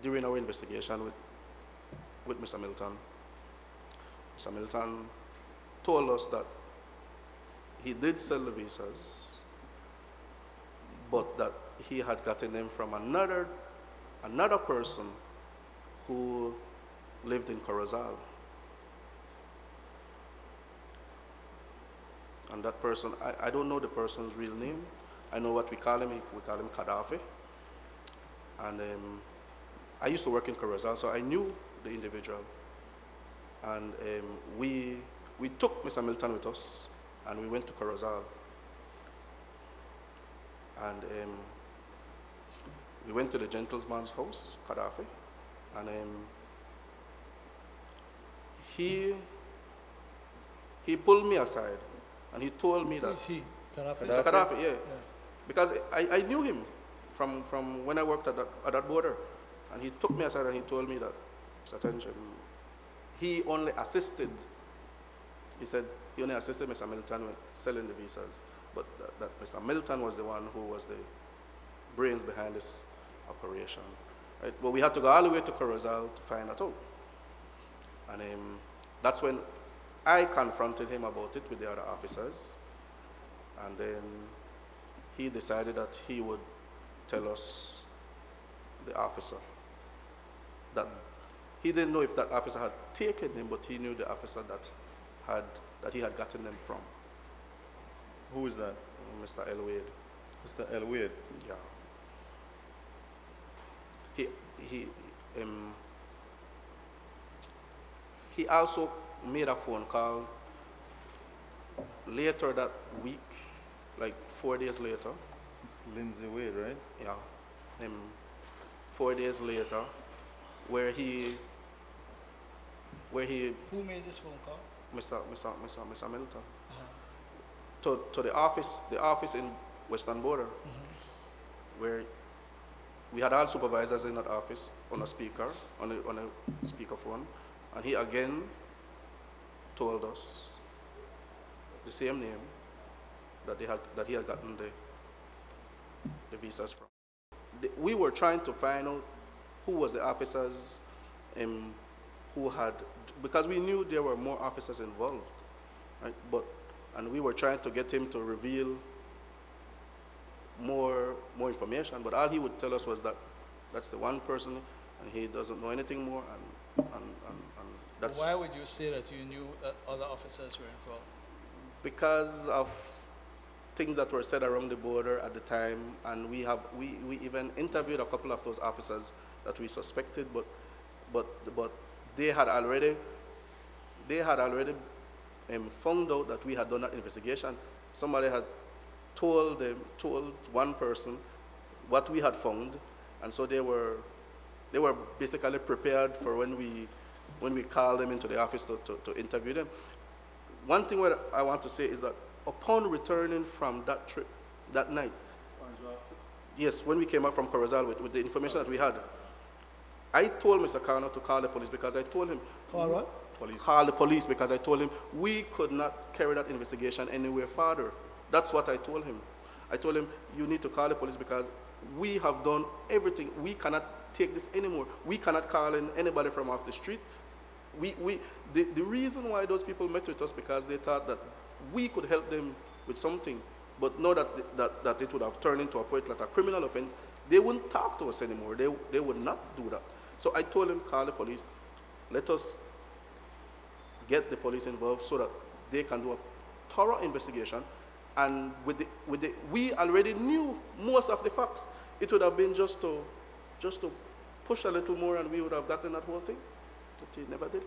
during our investigation with Mr. Milton, Mr. Milton told us that he did sell the visas, but that he had gotten them from another person who lived in Corozal. And that person, I don't know the person's real name. I know what we call him. We call him Khaddafi. And I used to work in Corozal, so I knew the individual. And we took Mr. Milton with us, and we went to Corozal. And we went to the gentleman's house, Khaddafi, and he pulled me aside, and he told me that. Who is he? Khaddafi? Mr. Khaddafi, yeah. Because I knew him from when I worked at that border. And he took me aside and he told me that, Mr. Tench, he only assisted, he said, he only assisted Mr. Milton with selling the visas, but that Mr. Milton was the one who was the brains behind this operation. Right? But we had to go all the way to Corozal to find that out. And that's when I confronted him about it with the other officers. And then he decided that he would tell us, the officer, that he didn't know if that officer had taken him, but he knew the officer that he had gotten them from. Who is that? Mr. Elwade. Mr. Elwade? Yeah. He also made a phone call later that week, like 4 days later. It's Lindsay Wade, right? Yeah. 4 days later, where he. Who made this phone call? Mr. Milton. To the office in Western Border, where we had all supervisors in that office on a speaker, on a speakerphone, and he again told us the same name that he had gotten the visas from. We were trying to find out who was the officers who had, because we knew there were more officers involved, right? And we were trying to get him to reveal more information, but all he would tell us was that that's the one person, and he doesn't know anything more, and that's. Why would you say that you knew that other officers were involved? Because of things that were said around the border at the time, and we even interviewed a couple of those officers that we suspected, but they had already found out that we had done that investigation. Somebody had told one person what we had found, and so they were basically prepared for when we called them into the office to interview them. One thing what I want to say is that upon returning from that trip, that night, yes, when we came back from Corozal with the information that we had, I told Mr. Connor to call the police because I told him. Call what? Call the police because I told him we could not carry that investigation anywhere further. That's what I told him. I told him, you need to call the police because we have done everything. We cannot take this anymore. We cannot call in anybody from off the street. The reason why those people met with us because they thought that we could help them with something, but know that it would have turned into a point like a criminal offense. They wouldn't talk to us anymore. They would not do that. So I told him, call the police. Let us get the police involved so that they can do a thorough investigation. And we already knew most of the facts. It would have been just to push a little more, and we would have gotten that whole thing. But he never did.